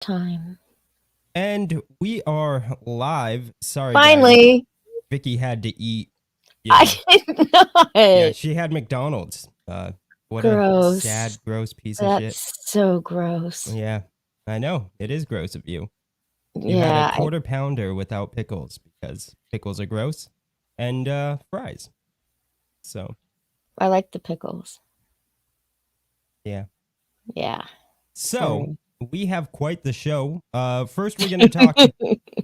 Time. And we are live. Sorry, guys. Finally, Vicky had to eat. You I know, did yeah, not. she had McDonald's. What a Gross. sad, gross piece of shit. That's so gross. Yeah, I know. It is gross of you. You had a Yeah, quarter pounder without pickles because pickles are gross, and fries. So, I like the pickles. yeah. Yeah, So, sorry. we have quite the show. First, we're going to talk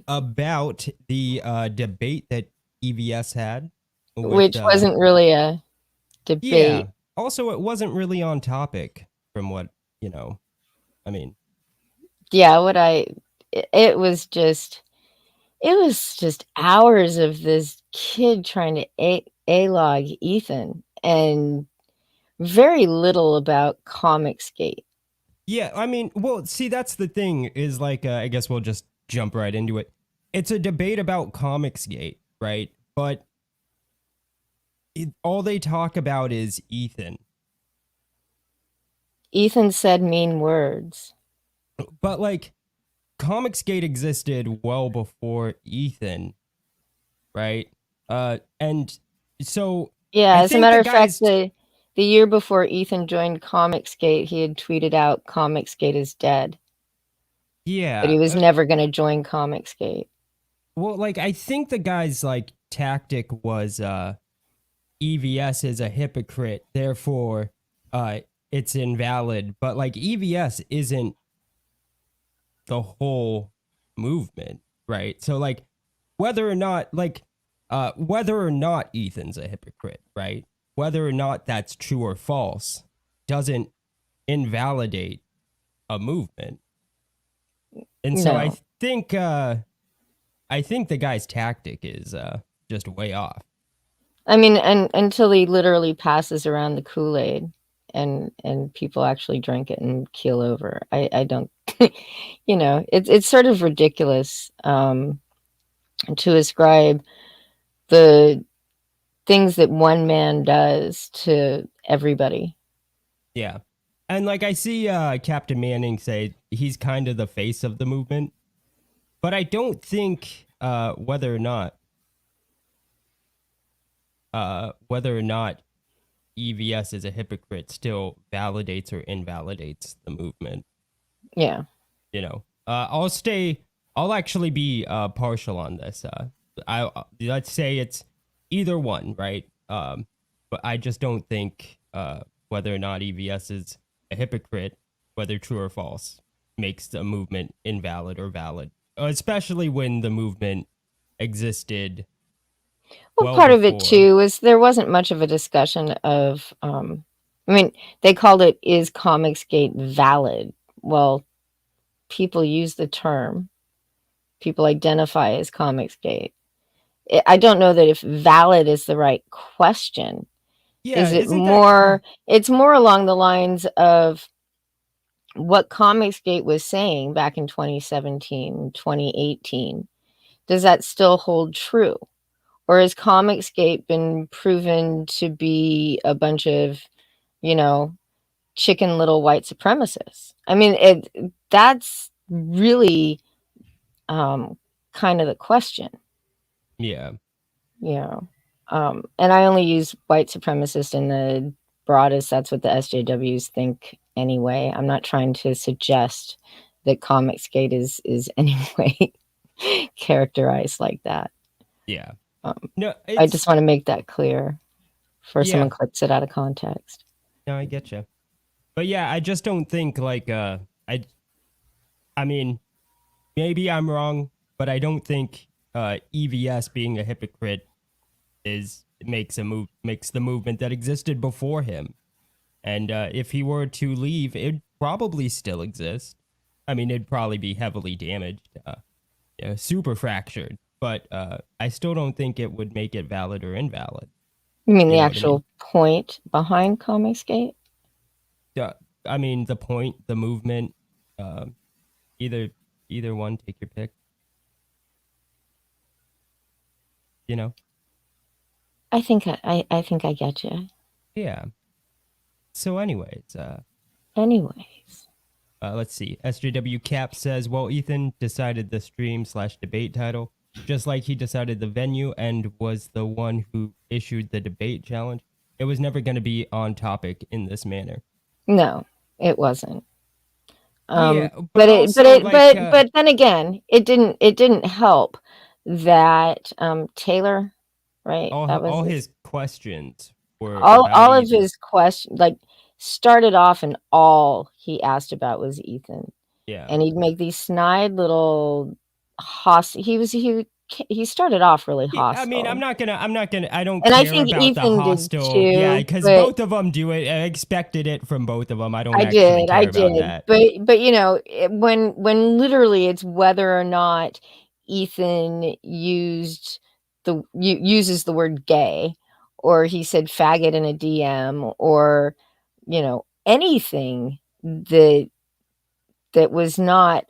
about the debate that EVS had with Which wasn't really a yeah. debate. Also, it wasn't really on topic from what, I mean, Yeah, it was just hours of this kid trying to A-log Ethan and very little about ComicsGate. yeah, I mean, well, see, that's the thing is like, I guess we'll just jump right into it. It's a debate about ComicsGate, right? But all they talk about is Ethan. Ethan said mean words. But like, ComicsGate existed well before Ethan, right? And so Yeah, I as a think matter the of fact, guys, the year before Ethan joined ComicsGate, he had tweeted out ComicsGate is dead, but yeah, he was never going to join ComicsGate. well, like, I think the guys' like tactic was, EVS is a hypocrite, therefore uh it's invalid. But like EVS isn't the whole movement, right? So like whether or not Ethan's a hypocrite, right? Whether or not that's true or false doesn't invalidate a movement. And so No. I think the guy's tactic is just way off. I mean, and until he literally passes around the Kool-Aid and people actually drink it and keel over. I don't it's sort of ridiculous to ascribe the things that one man does to everybody. Yeah. And like I see Captain Manning say he's kind of the face of the movement, but I don't think whether or not EVS is a hypocrite still validates or invalidates the movement. Yeah. I'll actually be partial on this. Let's say it's either one, right? But I just don't think whether or not EVS is a hypocrite, whether true or false, makes the movement invalid or valid, especially when the movement existed Well, well part of it before. too is there wasn't much of a discussion of, I mean, they called it "Is Comicsgate valid?" Well, people use the term. People identify as Comicsgate. I don't know that if valid is the right question. Yeah, Is it isn't that more? It's more along the lines of what Comicsgate was saying back in 2017, 2018. Does that still hold true? Or has Comicsgate been proven to be a bunch of, you know, chicken little white supremacists? I mean, that's really kind of the question, yeah. you know. And I only use white supremacist in the broadest. That's what the SJWs think anyway. I'm not trying to suggest that Comicsgate is anyway characterized like that. Yeah. Um, No, I just it's want to make that clear before someone yeah. clips it out of context. No, I get you. But yeah, I just don't think like I mean, maybe I'm wrong, but I don't think EVS being a hypocrite is makes the movement that existed before him. And if he were to leave, it'd probably still exist. I mean, it'd probably be heavily damaged, yeah, super fractured. But I still don't think it would make it valid or invalid. You mean You the know what I mean? actual point behind Comicsgate? Yeah. I mean, the point, the movement, um, either either one. Take your pick. You know. I think I get you. Yeah. So, anyways, Anyways, let's see. SJW Cap says, well, Ethan decided the stream/debate title, just like he decided the venue and was the one who issued the debate challenge. It was never going to be on topic in this manner. No, it wasn't. Yeah, But also, like, but then again, it didn't help that Taylor, right? That was all his questions were all about of Ethan. his questions, like, started off, and all he asked about was Ethan. Yeah. And he'd make these snide little he started off really I mean, hostile. I don't And I care think about the Ethan did hostile. Yeah, too, because but both of them do it. I expected it from both of them. I don't I actually did, I care about did. that. But when literally it's whether or not Ethan uses the word gay, or he said faggot in a DM, or anything that was not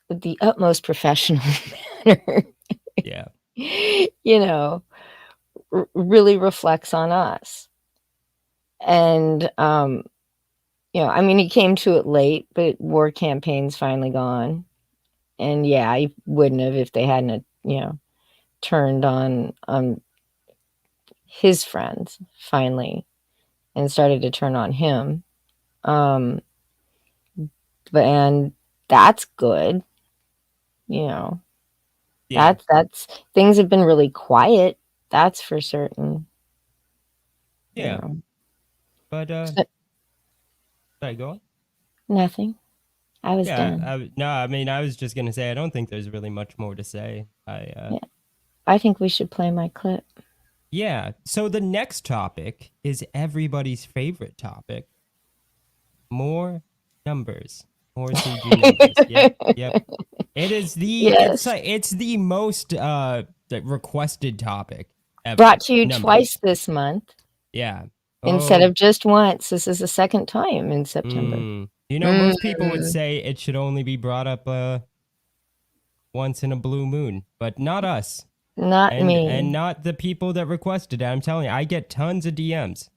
the utmost professional manner, Yeah. you know, really reflects on us. And I mean, he came to it late, but war campaign's finally gone. And yeah, I wouldn't have if they hadn't, turned on his friends finally and started to turn on him. Um, and that's good, you know. Yeah. That's things have been really quiet. That's for certain. Yeah. You But So, sorry, go on. nothing. I was Yeah. done. No, I mean, I was just gonna say I don't think there's really much more to say. Yeah. I think we should play my clip. Yeah. So the next topic is everybody's favorite topic. More numbers. More CG numbers. Yep. It is Yes. it's the most requested topic ever. Brought to you Numbers. twice this month Yeah. instead of just once. This is the second time in September. Most people would say it should only be brought up once in a blue moon, but not us. Not And me. not the people that requested it. I'm telling you, I get tons of DMs.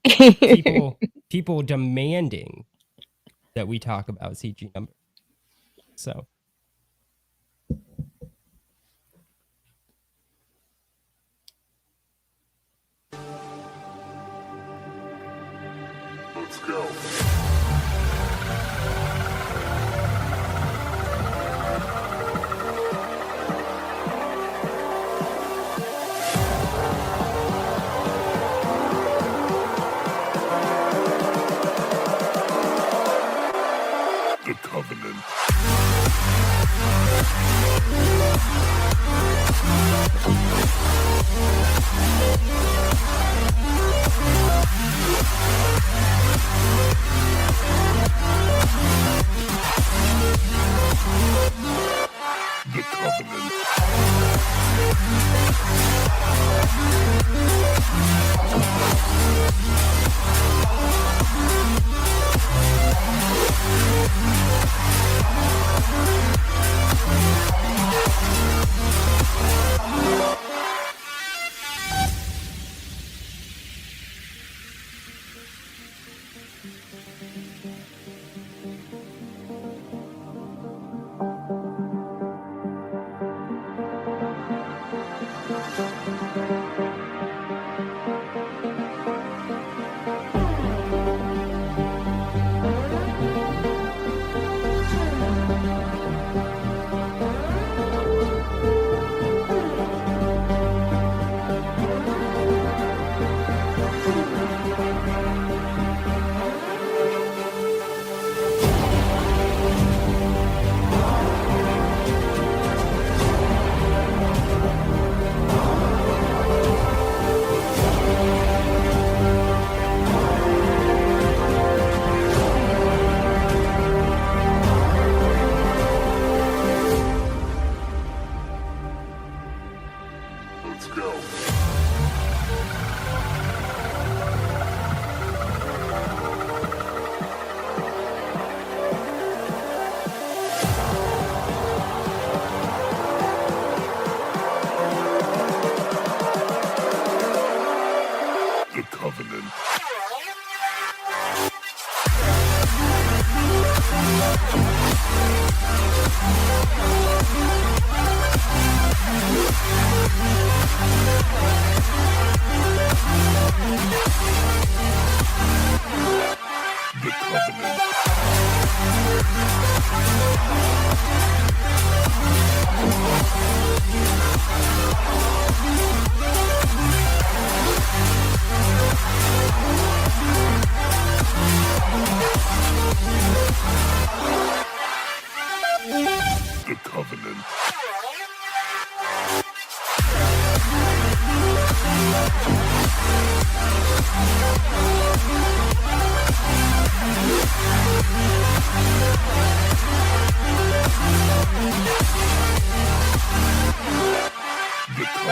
People demanding that we talk about CG numbers. So Let's go. The Covenant. The Covenant.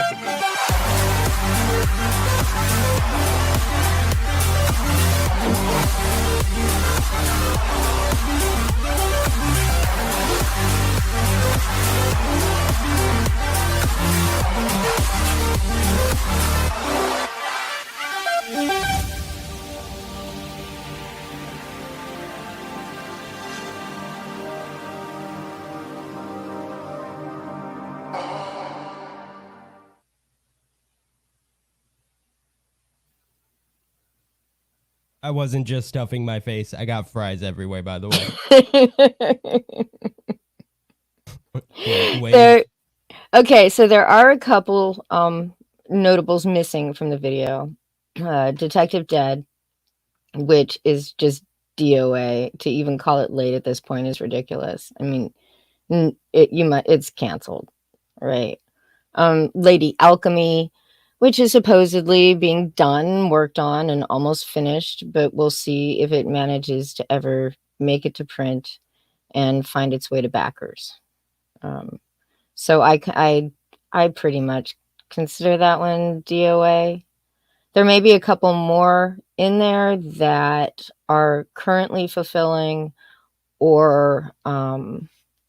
covenant. I wasn't just stuffing my face. I got fries everywhere, by the way. Wait. There, okay, so there are a couple notables missing from the video. Detective Dead, which is just DOA. To even call it late at this point is ridiculous. I mean, it's canceled, right? Lady Alchemy, which is supposedly being done, worked on, and almost finished, but we'll see if it manages to ever make it to print and find its way to backers. So I pretty much consider that one DOA. There may be a couple more in there that are currently fulfilling or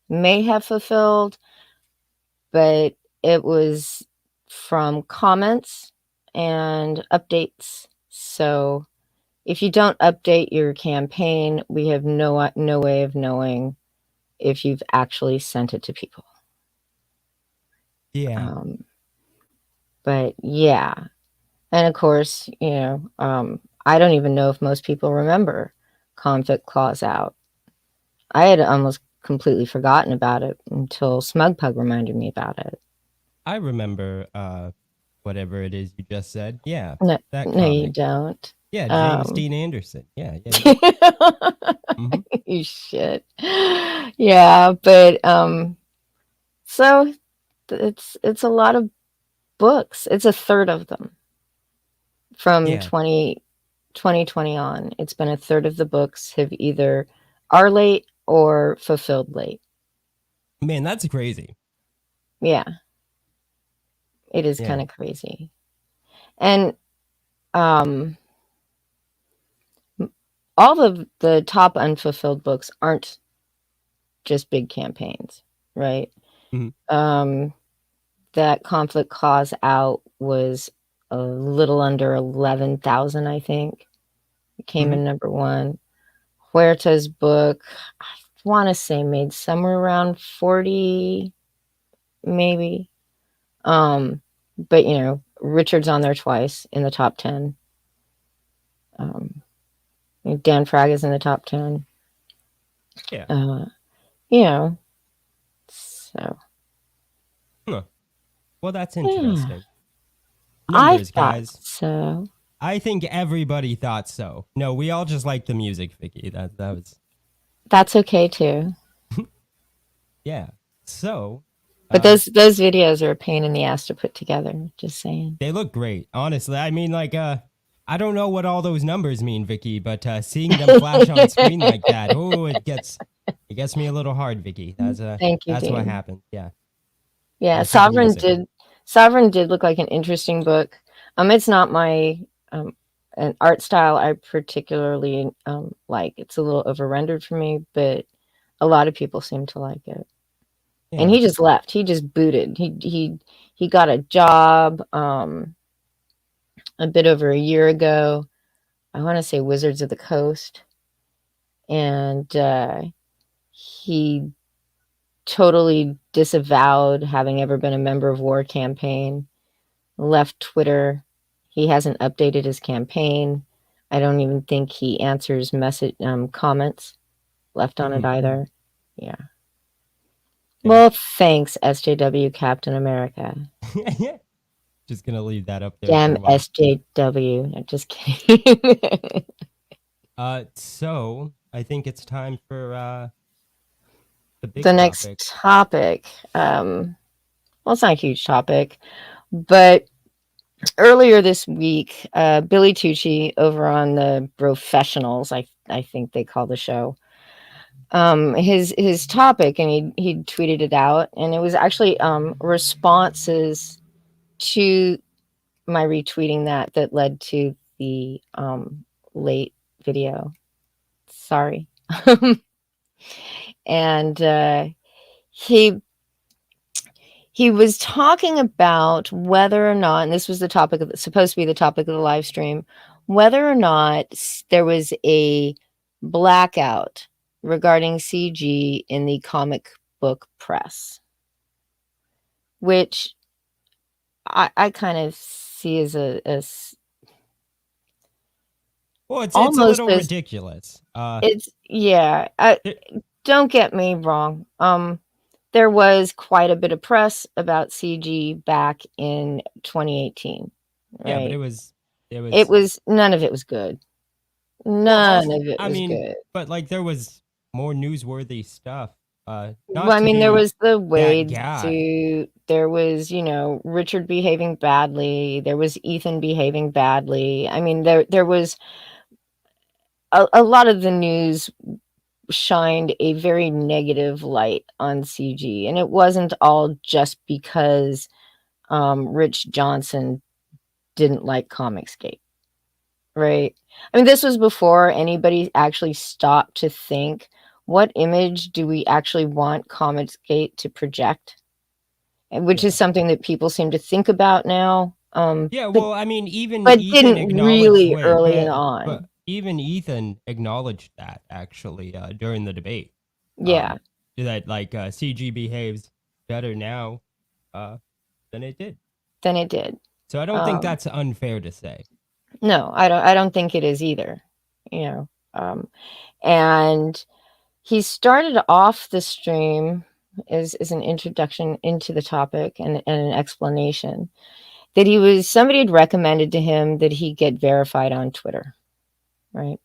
may have fulfilled, but it was from comments and updates. So if you don't update your campaign, we have no way of knowing if you've actually sent it to people. Yeah. But yeah. And of course, I don't even know if most people remember Conflict Clause Out. I had almost completely forgotten about it until Smugpug reminded me about it. I remember whatever it is you just said. Yeah. No, that no, comic. you don't. Yeah, James Dean Anderson. Yeah. Mm-hmm. You shit. Yeah, but so it's a lot of books. It's a third of them from Yeah. 2020 on. It's been a third of the books have either are late or fulfilled late. Man, that's crazy. Yeah. It is kind of crazy. And all of the top unfulfilled books aren't just big campaigns, right? Mm-hmm. That Conflict Clause Out was a little under 11,000, I think. It came in number one. Huerta's book, I want to say made somewhere around 40, maybe. But Richard's on there twice in the top 10. Dan Frag is in the top 10. Yeah. So. Huh. Well, that's interesting. Numbers, guys. So. I think everybody thought so. No, we all just like the music, Vicky. That was. That's okay too. Yeah. So. But those videos are a pain in the ass to put together. Just saying. They look great, honestly. I mean, like, I don't know what all those numbers mean, Vicky, but seeing them flash on screen like that, it gets me a little hard, Vicky. Thank you. That's Dean. what happened. Yeah. Yeah, Sovereign did look like an interesting book. It's not my an art style I particularly like. It's a little over rendered for me, but a lot of people seem to like it. Yeah. And he just left. He just booted. He got a job a bit over a year ago. I want to say Wizards of the Coast, and he totally disavowed having ever been a member of War Campaign, left Twitter. He hasn't updated his campaign. I don't even think he answers comments left on it either. Yeah. Well, thanks, SJW Captain America. Just gonna leave that up there. Damn SJW. I'm just kidding. So I think it's time for the next topic. Well, it's not a huge topic, but earlier this week, Billy Tucci over on the Professionals, I think they call the show, his topic, and he tweeted it out, and it was actually responses to my retweeting that led to the late video. Sorry. And he was talking about whether or not, and this was the topic of supposed to be the topic of the live stream, whether or not there was a blackout regarding CG in the comic book press, which I kind of see as well, it's a almost little as ridiculous. it's yeah. It- Don't get me wrong. There was quite a bit of press about CG back in 2018. Right? Yeah, but it was none of it was good. None of it was good. But like there was more newsworthy stuff. Well, I mean, there was the Wade guy. suit. There was, Richard behaving badly. There was Ethan behaving badly. I mean, there was a lot of the news shined a very negative light on CG, and it wasn't all just because Rich Johnson didn't like ComicsGate, right? I mean, this was before anybody actually stopped to think, what image do we actually want ComicsGate to project? Which is something that people seem to think about now. Well, I mean, even but Ethan didn't really early on. But even Ethan acknowledged that actually during the debate. Yeah, that like CG behaves better now than it did. So I don't think that's unfair to say. No, I don't think it is either. And he started off the stream as an introduction into the topic and an explanation that somebody had recommended to him that he get verified on Twitter, right?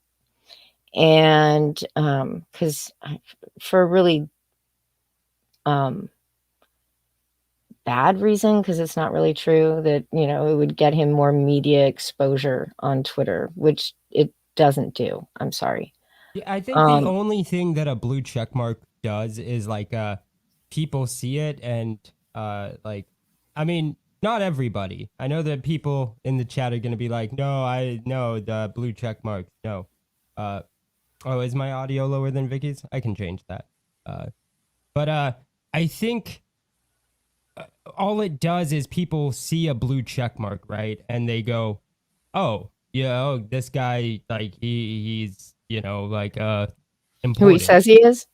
And because for a really bad reason, because it's not really true, that it would get him more media exposure on Twitter, which it doesn't do. I'm sorry. Yeah, I think the only thing that a blue check mark does is like people see it and like, I mean, not everybody. I know that people in the chat are going to be like, no, I know the blue check mark. No. Oh, is my audio lower than Vicky's? I can change that. But I think all it does is people see a blue check mark, right? And they go, oh, yeah, oh, this guy, like, he's, like, important. Who he says he is?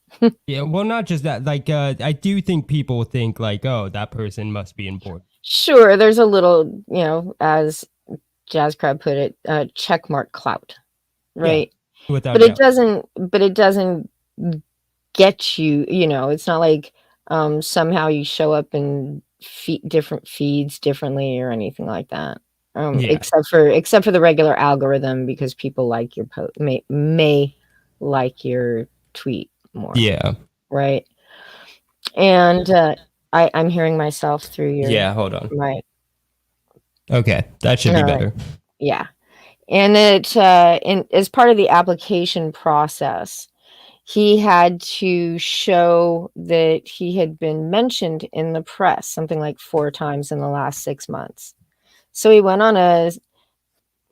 Yeah, well, not just that. Like, I do think people think, like, oh, that person must be important. Sure, there's a little, as Jazz Crab put it, check mark clout, right? Yeah, without but doubt. it doesn't get you, it's not like somehow you show up in different feeds differently or anything like that. Except for the regular algorithm, because people like your post may like your tweet more. Yeah. Right. And I'm hearing myself through your hold on. mic. Okay, that should be better. Right. Yeah. And it as part of the application process, he had to show that he had been mentioned in the press something like 4 times in the last 6 months. So he went on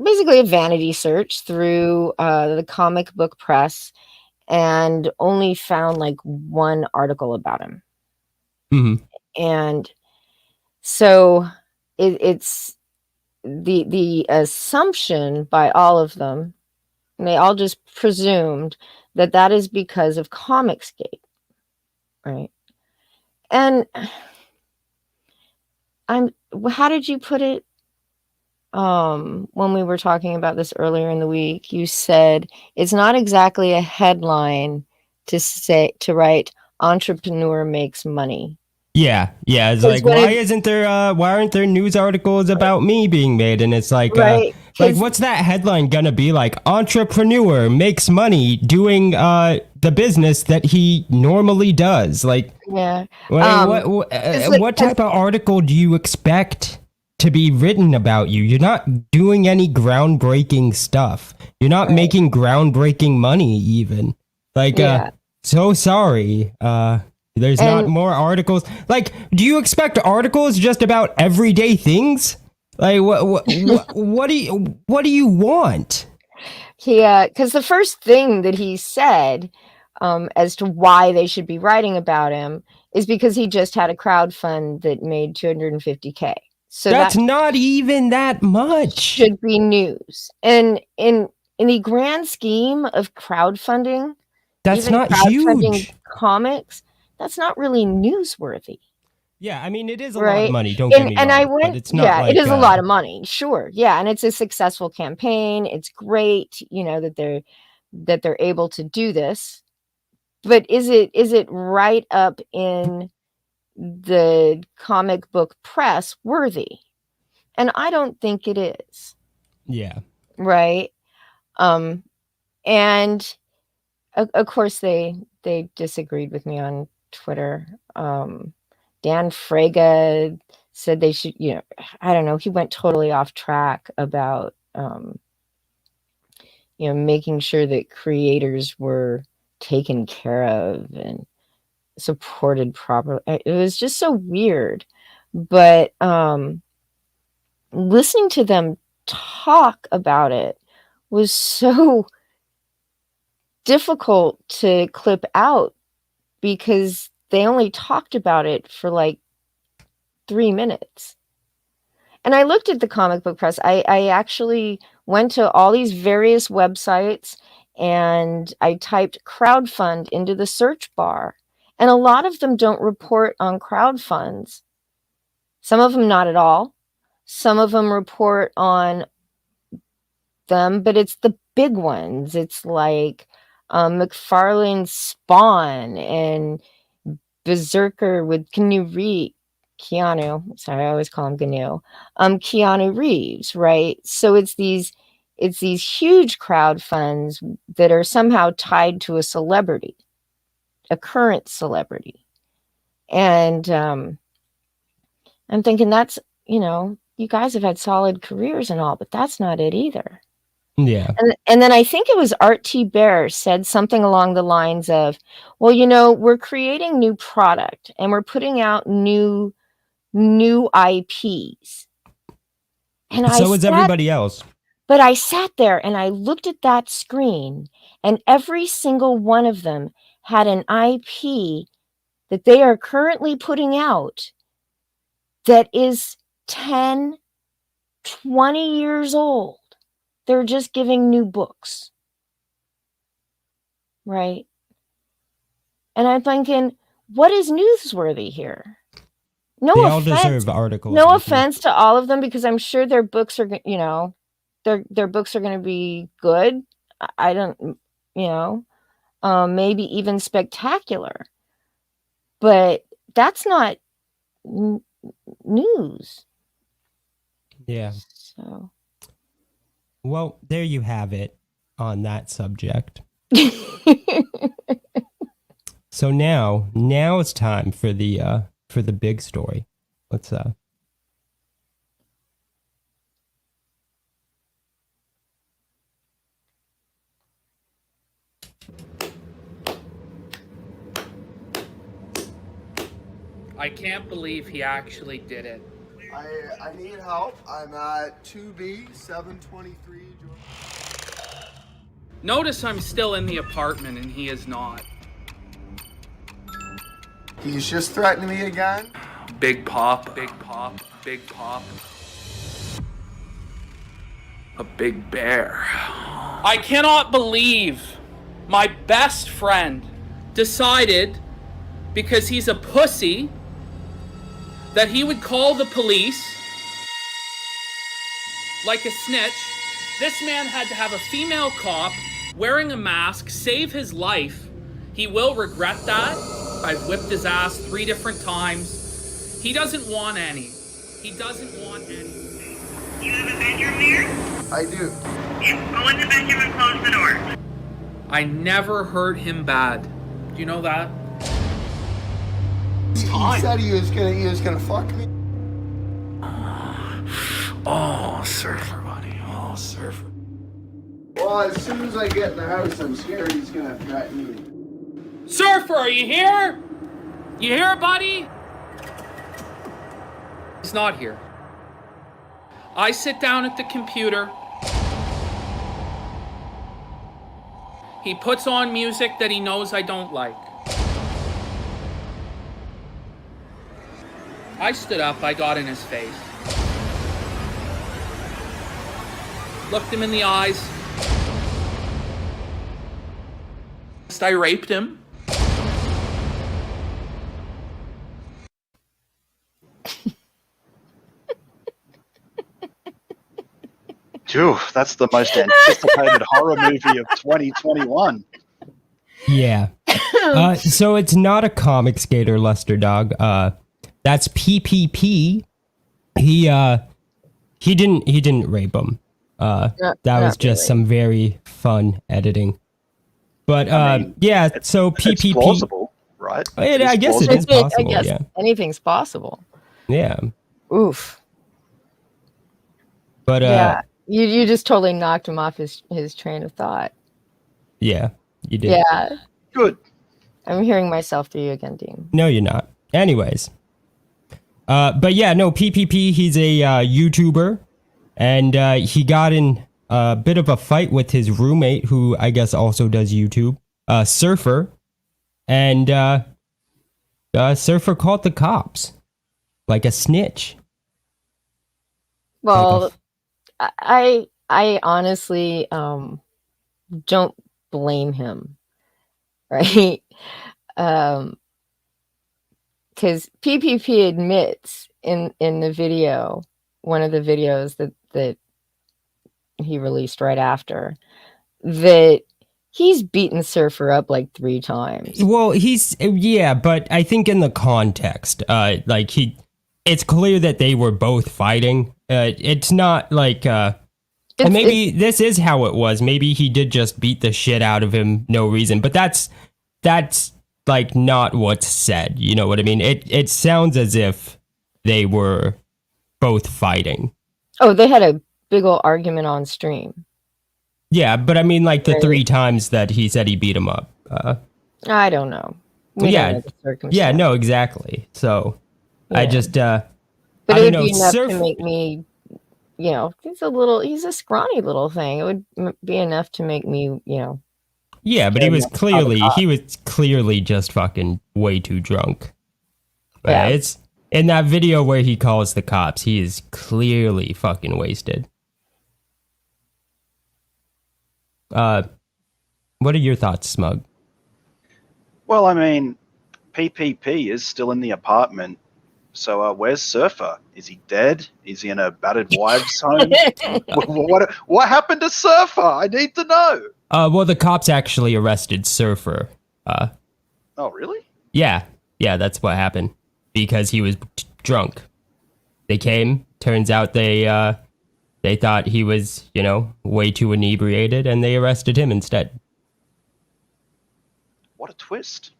basically a vanity search through the comic book press and only found like 1 article about him. Mm-hmm. And so it's the assumption by all of them, and they all just presumed that is because of ComicsGate, right? And how did you put it when we were talking about this earlier in the week? You said it's not exactly a headline to write entrepreneur makes money. Yeah, it's like, why aren't there news articles about me being made? And it's like, right, like, what's that headline gonna be? Like, entrepreneur makes money doing the business that he normally does. Like, yeah. What type of article do you expect to be written about you? You're not doing any groundbreaking stuff. You're not making groundbreaking money even. Like, so sorry. There's not more articles. Like, do you expect articles just about everyday things? Like, what do you want? Because the first thing that he said as to why they should be writing about him is because he just had a crowdfund that made $250K. So that's not even that much. Should be news. And in the grand scheme of crowdfunding, that's even not crowdfunding huge. Comics, that's not really newsworthy. Yeah, I mean, it is a lot of money. Don't get me wrong. But it's not it is a lot of money. Sure. Yeah. And it's a successful campaign. It's great, that they're able to do this. But is it right up in the comic book press worthy? And I don't think it is. Yeah. Right. And of course they disagreed with me on Twitter. Dan Fraga said they should, I don't know, he went totally off track about, making sure that creators were taken care of and supported properly. It was just so weird. But listening to them talk about it was so difficult to clip out because they only talked about it for like 3 minutes. And I looked at the comic book press. I actually went to all these various websites and I typed crowdfund into the search bar. And a lot of them don't report on crowdfunds. Some of them not at all. Some of them report on them, but it's the big ones. It's like McFarlane's Spawn and Berserker with Keanu. Sorry, I always call him Gnu. Keanu Reeves, right? So it's these huge crowdfunds that are somehow tied to a celebrity, a current celebrity. And I'm thinking that's, you guys have had solid careers and all, but that's not it either. Yeah. And then I think it was Art T. Bear said something along the lines of, well, we're creating new product and we're putting out new IPs. And so is everybody else. But I sat there and I looked at that screen and every single one of them had an IP that they are currently putting out that is 10, 20 years old. They're just giving new books. Right? And I'm thinking, what is newsworthy here? No they offense, all deserve articles. No offense to all of them, because I'm sure their books are, their books are going to be good. I don't, maybe even spectacular. But that's not news. Yeah. So. Well, there you have it on that subject. So now it's time for the big story. Let's I can't believe he actually did it. I need help. I'm at 2B 723. Notice I'm still in the apartment and he is not. He's just threatening me again. Big pop, big pop, big pop. A big bear. I cannot believe my best friend decided, because he's a pussy, that he would call the police like a snitch. This man had to have a female cop wearing a mask save his life. He will regret that. I've whipped his ass 3 different times. He doesn't want any. He doesn't want any. You have a bedroom there? I do. Yeah, go in the bedroom and close the door. I never hurt him bad. Do you know that? He said he was gonna fuck me. Oh, surfer, buddy. Oh, surfer. Well, as soon as I get in the house, I'm scared he's gonna threaten me. Surfer, are you here? You hear it, buddy? He's not here. I sit down at the computer. He puts on music that he knows I don't like. I stood up, I got in his face. Looked him in the eyes. I raped him. Phew, that's the most anticipated horror movie of 2021. Yeah. So it's not a ComicsGate or Luster Dog. That's PPP. He didn't rape him. That was just some very fun editing. But yeah, so PPP. It's plausible, right? I guess it is possible. I guess Yeah. anything's possible. Yeah. Oof. But yeah, you just totally knocked him off his train of thought. Yeah, you did. Yeah. Good. I'm hearing myself through you again, Dean. No, you're not. Anyways. But yeah, no, PPP, he's a YouTuber, and he got in a bit of a fight with his roommate, who I guess also does YouTube, Surfer, and Surfer called the cops, like a snitch. Well, I honestly don't blame him, right? Because PPP admits in the video, one of the videos that he released right after, that he's beaten Surfer up like 3 times. Well, but I think in the context, it's clear that they were both fighting. It's not like, and maybe this is how it was. Maybe he did just beat the shit out of him, no reason. But that's like not what's said. You know what I mean? It sounds as if they were both fighting. Oh, they had a big old argument on stream. Yeah, but I mean, like the 3 times that he said he beat him up. I don't know. We don't know the circumstance. Yeah, no, exactly. So Yeah. I just, but I it would don't be know, enough to make me, he's a scrawny little thing. It would be enough to make me, Yeah, but he was clearly just fucking way too drunk. Yeah. It's in that video where he calls the cops, he is clearly fucking wasted. What are your thoughts, Smug? Well, I mean, PPP is still in the apartment. So where's Surfer? Is he dead? Is he in a battered wives' home? What happened to Surfer? I need to know. Well, the cops actually arrested Surfer. Oh, really? Yeah, that's what happened. Because he was drunk. They came, turns out they thought he was, way too inebriated, and they arrested him instead. What a twist.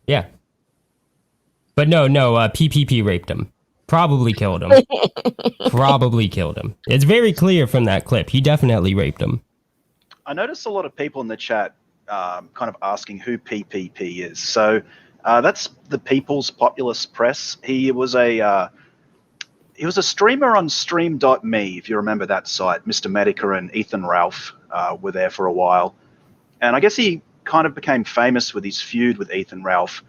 Yeah. But no, PPP raped him. Probably killed him. It's very clear from that clip. He definitely raped him. I noticed a lot of people in the chat kind of asking who PPP is. So that's the People's Populist Press. He was a streamer on stream.me, if you remember that site. Mr. Medica and Ethan Ralph were there for a while. And I guess he kind of became famous with his feud with Ethan Ralph,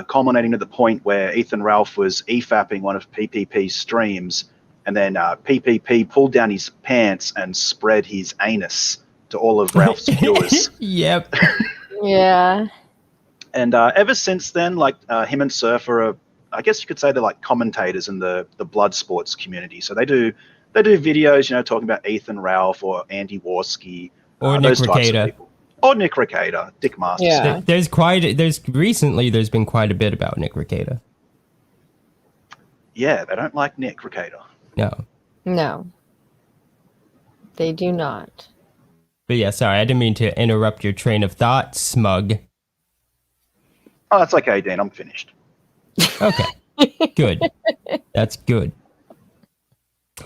culminating to the point where Ethan Ralph was EFAPing one of PPP's streams, and then PPP pulled down his pants and spread his anus to all of Ralph's viewers. Yep. Yeah. And ever since then, like him and Surfer are, I guess you could say they're like commentators in the blood sports community. So they do videos, talking about Ethan Ralph or Andy Warski or Nick Rekieta. Or Nick Rekieta, Dick Masterson. Yeah. There's been quite a bit about Nick Rekieta. Yeah, they don't like Nick Rekieta. No. They do not. But yeah, sorry, I didn't mean to interrupt your train of thought, Smug. Oh, that's okay, Dean. I'm finished. Okay. Good. That's good.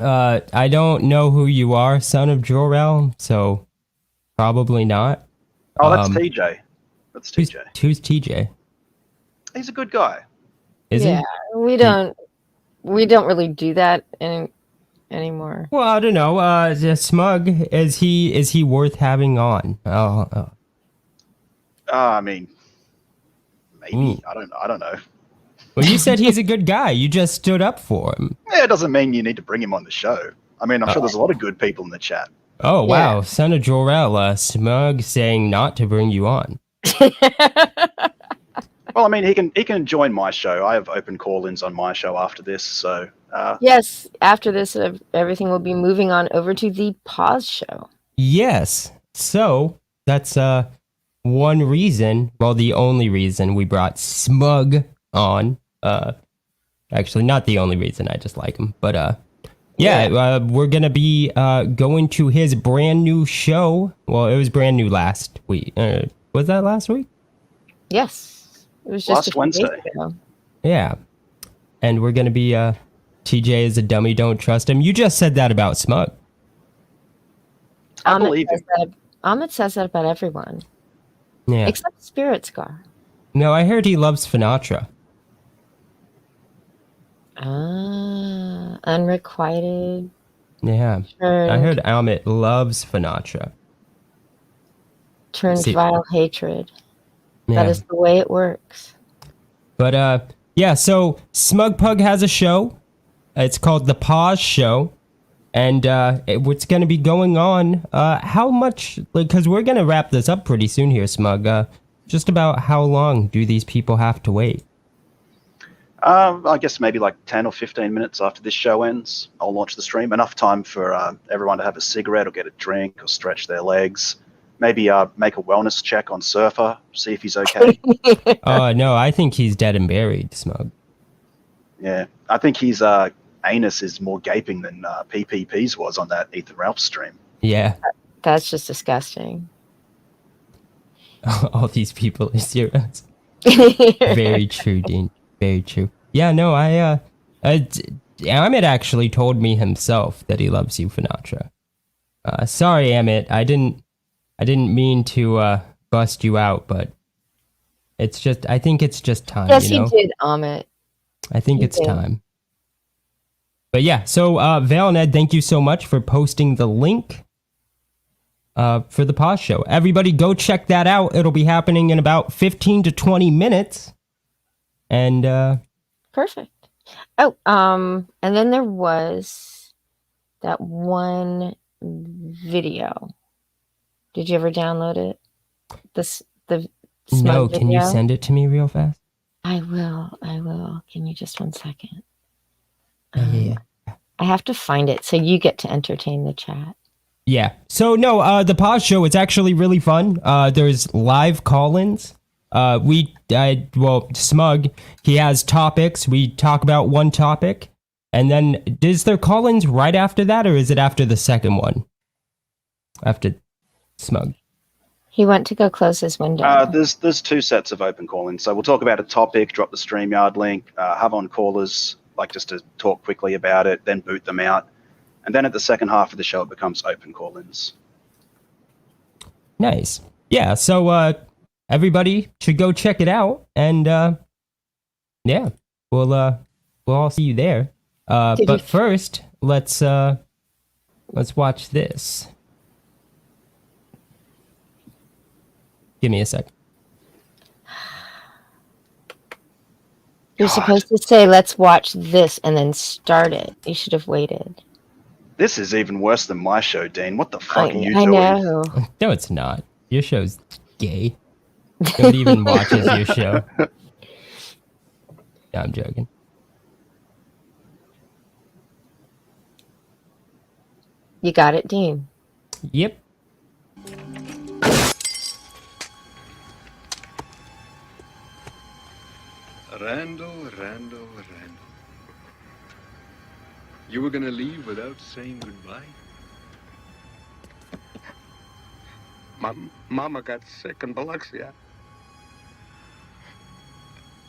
I don't know who you are, son of Jor-El, so probably not. Oh, that's TJ. That's TJ. Who's TJ? he's a good guy. Is yeah, he? we don't really do that anymore. Well, I don't know. Smug, is he worth having on? I mean, maybe. Ooh. I don't know. Well, you said he's a good guy. You just stood up for him. Yeah, it doesn't mean you need to bring him on the show. I mean, I'm sure there's a lot of good people in the chat. Oh, wow. Yeah. Son of Jor-El, Smug saying not to bring you on. Well, I mean, he can join my show. I have open call-ins on my show after this, so Yes, after this, everything will be moving on over to the pause show. Yes. So that's one reason, well, the only reason we brought Smug on. Actually, not the only reason. I just like him. But we're gonna be going to his brand new show. Well, it was brand new last week. Was that last week? Yes, it was just Last Wednesday. Yeah. And we're gonna be TJ is a dummy. Don't trust him. You just said that about Smug. I believe him. Amit says that about everyone. Yeah. Except Spirit Scar. No, I heard he loves Finatra. Unrequited. Yeah. I heard Amit loves Finatra. Turns See- vile hatred. Yeah. That is the way it works. But yeah, so Smug Pug has a show. It's called The Pause Show. And what's going to be going on, how much, because we're going to wrap this up pretty soon here, Smug. Just about how long do these people have to wait? I guess maybe like 10 or 15 minutes after this show ends, I'll launch the stream. Enough time for everyone to have a cigarette or get a drink or stretch their legs. Maybe make a wellness check on Surfer, see if he's okay. No, I think he's dead and buried, Smug. Yeah, I think his anus is more gaping than PPP's was on that Ethan Ralph stream. Yeah. That's just disgusting. All these people are serious. Very true, Dean. Very true. Yeah, no, Amit actually told me himself that he loves you, Finatra. Sorry, Amit, I didn't mean to bust you out, but I think it's just time. Yes, you know? you did, Amit. I think You it's did. time. But yeah, so Val and Ed, thank you so much for posting the link for the pause show. Everybody go check that out. It'll be happening in about 15 to 20 minutes. And Perfect. Oh, and then there was that one video. Did you ever download it? The Smug no, video? can you send it to me real fast? I will. Give me just 1 second. Yeah. I have to find it so you get to entertain the chat. Yeah. So no, the pause show is actually really fun. There's live call-ins. Smug, he has topics. We talk about one topic, and then is there call-ins right after that, or is it after the second one? After Smug. He went to go close his window. There's two sets of open call-ins. So we'll talk about a topic, drop the StreamYard link, have on callers, like just to talk quickly about it, then boot them out. And then at the second half of the show, it becomes open call-ins. Nice. Yeah, so everybody should go check it out, and yeah, we'll all see you there. But first, let's watch this. Give me a sec. You're supposed to say, let's watch this, and then start it. You should have waited. This is even worse than my show, Dean. What the fuck are you I doing? know. No, it's not. Your show's gay. Nobody even watches your show. No, I'm joking. You got it, Dean. Yep. Randall. You were gonna leave without saying goodbye? Mama got sick in Biloxi.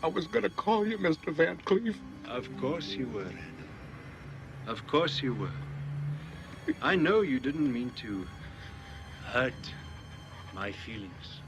I was gonna call you, Mr. Van Cleef. Of course you were, Randall. Of course you were. I know you didn't mean to hurt my feelings.